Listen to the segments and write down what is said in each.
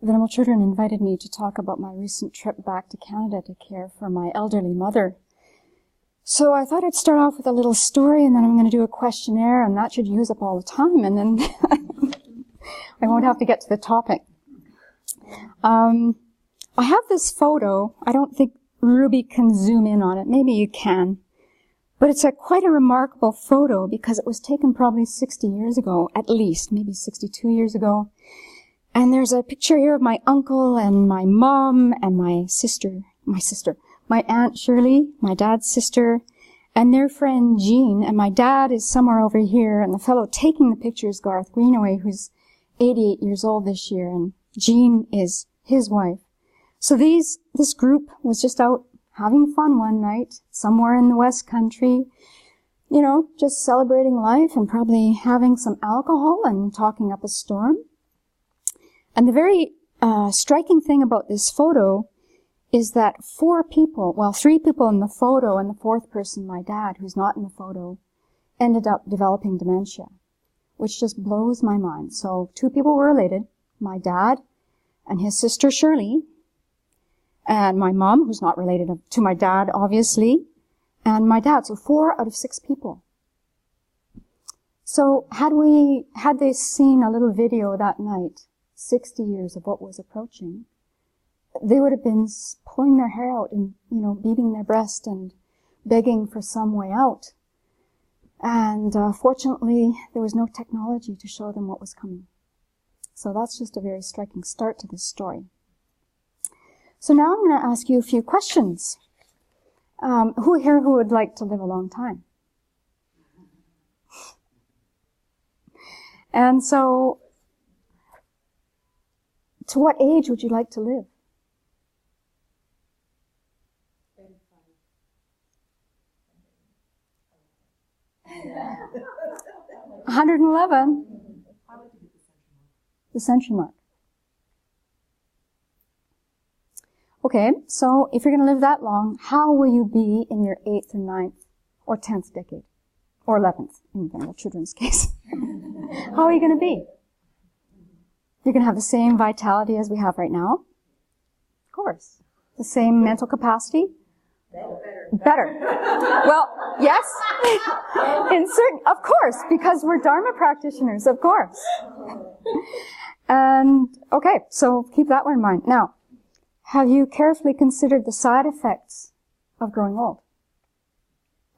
Venerable Children invited me to talk about my recent trip back to Canada to care for my elderly mother. So I thought I'd start off with a little story, and then I'm going to do a questionnaire, and that should use up all the time, and then I won't have to get to the topic. I have this photo. I don't think Ruby can zoom in on it. Maybe you can. But it's quite a remarkable photo because it was taken probably 60 years ago, at least, maybe 62 years ago. And there's a picture here of my uncle and my mom and my Aunt Shirley, my dad's sister, and their friend Jean. And my dad is somewhere over here, and the fellow taking the picture is Garth Greenaway, who's 88 years old this year, and Jean is his wife. So this group was just out having fun one night, somewhere in the West Country, you know, just celebrating life and probably having some alcohol and talking up a storm. And the very striking thing about this photo is that 3 people in the photo, and the fourth person, my dad, who's not in the photo, ended up developing dementia, which just blows my mind. So 2 people were related, my dad and his sister Shirley, and my mom, who's not related to my dad, obviously, and my dad. So 4 out of 6 people. So had they seen a little video that night, 60 years of what was approaching, they would have been pulling their hair out and, you know, beating their breast and begging for some way out. And fortunately, there was no technology to show them what was coming. So that's just a very striking start to this story. So now I'm going to ask you a few questions. Who here who would like to live a long time? And so, to what age would you like to live? 111. The century mark. Okay, so if you're going to live that long, how will you be in your 8th or 9th or 10th decade? Or 11th, in Venerable Children's case. How are you going to be? You're going to have the same vitality as we have right now? Of course. The same mental capacity? Better. Well, yes. Of course, because we're Dharma practitioners, of course. And, okay, so keep that one in mind. Now, have you carefully considered the side effects of growing old?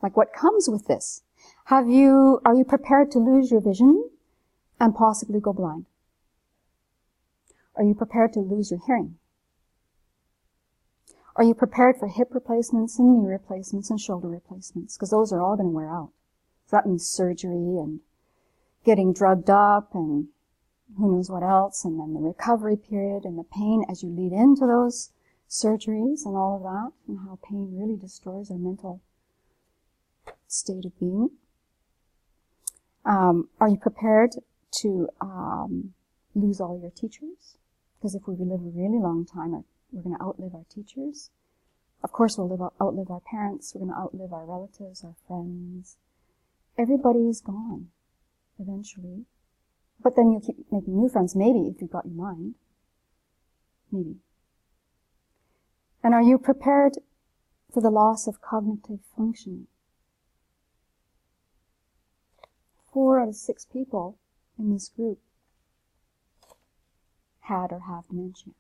Like what comes with this? Are you prepared to lose your vision and possibly go blind? Are you prepared to lose your hearing? Are you prepared for hip replacements and knee replacements and shoulder replacements? Because those are all going to wear out. So that means surgery and getting drugged up and who knows what else, and then the recovery period and the pain as you lead into those surgeries and all of that, and how pain really destroys our mental state of being. Are you prepared to lose all your teachers? Because if we live a really long time, we're going to outlive our teachers. Of course, we'll outlive our parents. We're going to outlive our relatives, our friends. Everybody's gone, eventually. But then you'll keep making new friends, maybe, if you've got your mind. Maybe. And are you prepared for the loss of cognitive functioning? 4 out of 6 people in this group had or have dementia.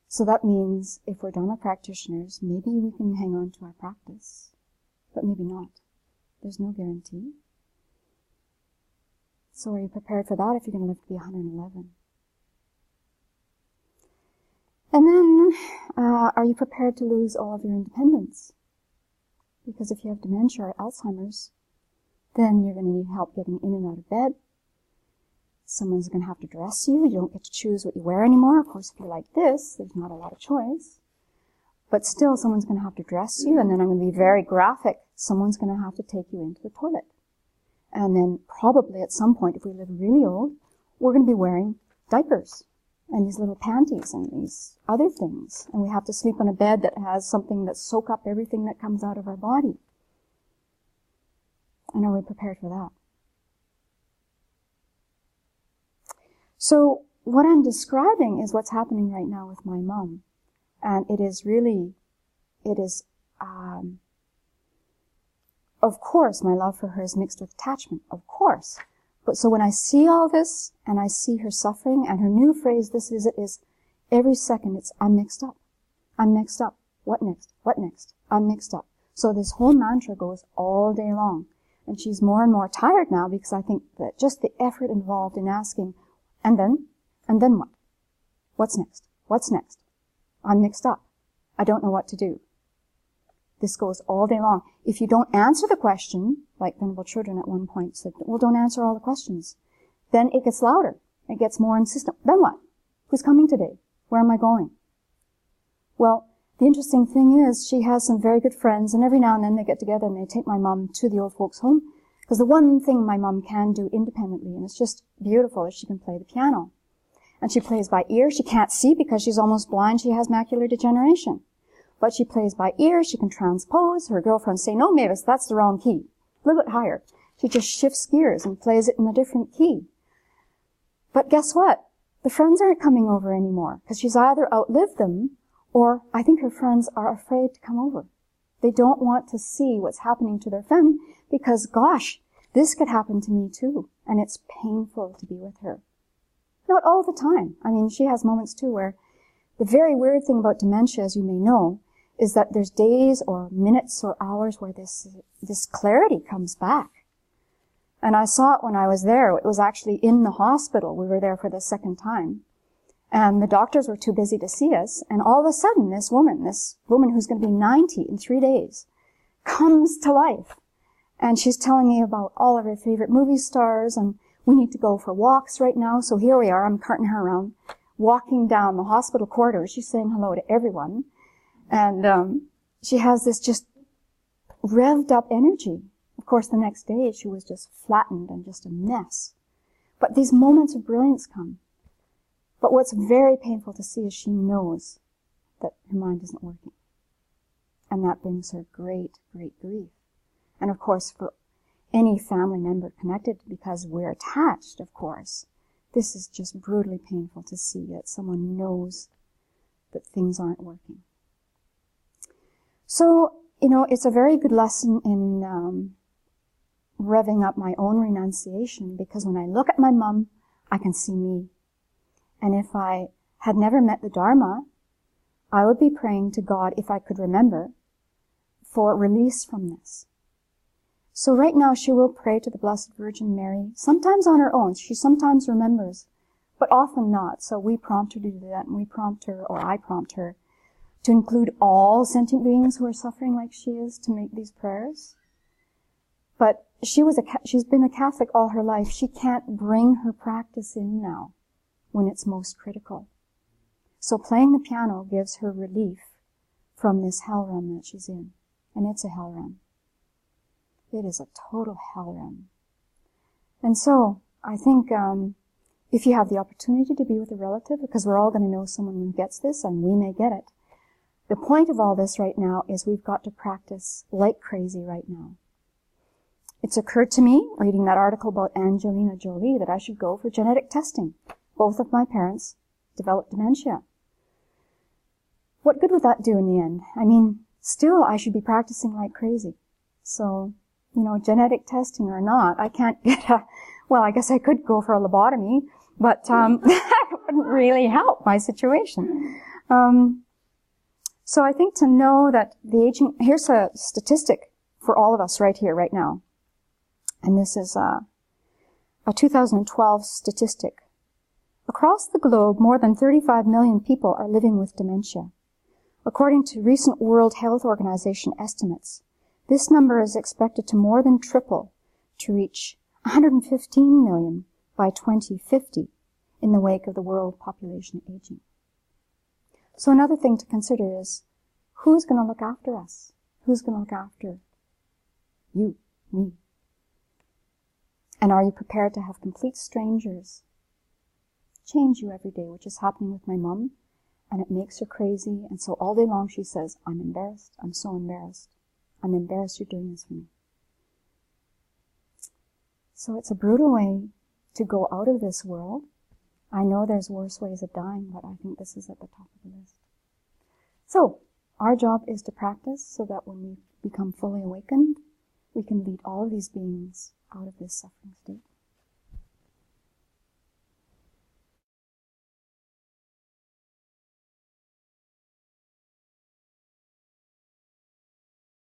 So that means if we're Dharma practitioners, maybe we can hang on to our practice, but maybe not. There's no guarantee. So are you prepared for that if you're going to live to be 111? And then, are you prepared to lose all of your independence? Because if you have dementia or Alzheimer's, then you're going to need help getting in and out of bed. Someone's going to have to dress you. You don't get to choose what you wear anymore. Of course, if you're like this, there's not a lot of choice. But still, someone's going to have to dress you, and then I'm going to be very graphic. Someone's going to have to take you into the toilet. And then probably at some point, if we live really old, we're going to be wearing diapers and these little panties and these other things. And we have to sleep on a bed that has something that soaks up everything that comes out of our body. And are we prepared for that? So what I'm describing is what's happening right now with my mom. And it is, of course, my love for her is mixed with attachment, of course. But so when I see all this, and I see her suffering, and her new phrase this visit is, every second it's, I'm mixed up. I'm mixed up. What next? What next? I'm mixed up. So this whole mantra goes all day long. And she's more and more tired now because I think that just the effort involved in asking, and then what? What's next? What's next? I'm mixed up. I don't know what to do. This goes all day long. If you don't answer the question, like Venerable Children at one point said, well, don't answer all the questions. Then it gets louder. It gets more insistent. Then what? Who's coming today? Where am I going? Well, the interesting thing is she has some very good friends, and every now and then they get together and they take my mom to the old folks' home, because the one thing my mom can do independently, and it's just beautiful, is she can play the piano. And she plays by ear. She can't see because she's almost blind. She has macular degeneration. But she plays by ear. She can transpose. Her girlfriends say, no, Mavis, that's the wrong key. A little bit higher. She just shifts gears and plays it in a different key. But guess what? The friends aren't coming over anymore because she's either outlived them, or I think her friends are afraid to come over. They don't want to see what's happening to their friend because, gosh, this could happen to me too. And it's painful to be with her. Not all the time. I mean, she has moments too where the very weird thing about dementia, as you may know, is that there's days or minutes or hours where this clarity comes back. And I saw it when I was there. It was actually in the hospital. We were there for the second time. And the doctors were too busy to see us. And all of a sudden, this woman who's going to be 90 in 3 days, comes to life. And she's telling me about all of her favorite movie stars, and we need to go for walks right now. So here we are. I'm carting her around, walking down the hospital corridor. She's saying hello to everyone. And she has this just revved up energy. Of course, the next day she was just flattened and just a mess. But these moments of brilliance come. But what's very painful to see is she knows that her mind isn't working. And that brings her great, great grief. And of course, for any family member connected, because we're attached, of course, this is just brutally painful to see that someone knows that things aren't working. So, it's a very good lesson in revving up my own renunciation, because when I look at my mum, I can see me. And if I had never met the Dharma, I would be praying to God, if I could remember, for release from this. So right now she will pray to the Blessed Virgin Mary, sometimes on her own. She sometimes remembers, but often not. So we prompt her to do that, and we prompt her, or I prompt her, to include all sentient beings who are suffering like she is to make these prayers. But she's been a Catholic all her life. She can't bring her practice in now when it's most critical. So playing the piano gives her relief from this hell realm that she's in. And it's a hell realm. It is a total hell realm. And so I think if you have the opportunity to be with a relative, because we're all going to know someone who gets this, and we may get it, the point of all this right now is we've got to practice like crazy right now. It's occurred to me, reading that article about Angelina Jolie, that I should go for genetic testing. Both of my parents developed dementia. What good would that do in the end? I mean, still I should be practicing like crazy. So, genetic testing or not, I can't get I guess I could go for a lobotomy, but that wouldn't really help my situation. So I think to know that here's a statistic for all of us right here, right now. And this is a 2012 statistic. Across the globe, more than 35 million people are living with dementia. According to recent World Health Organization estimates, this number is expected to more than triple to reach 115 million by 2050 in the wake of the world population aging. So another thing to consider is, who's going to look after us? Who's going to look after you, me? And are you prepared to have complete strangers change you every day, which is happening with my mum, and it makes her crazy, and so all day long she says, I'm embarrassed, I'm so embarrassed. I'm embarrassed you're doing this for me. So it's a brutal way to go out of this world, I know there's worse ways of dying, but I think this is at the top of the list. So, our job is to practice so that when we become fully awakened, we can lead all of these beings out of this suffering state.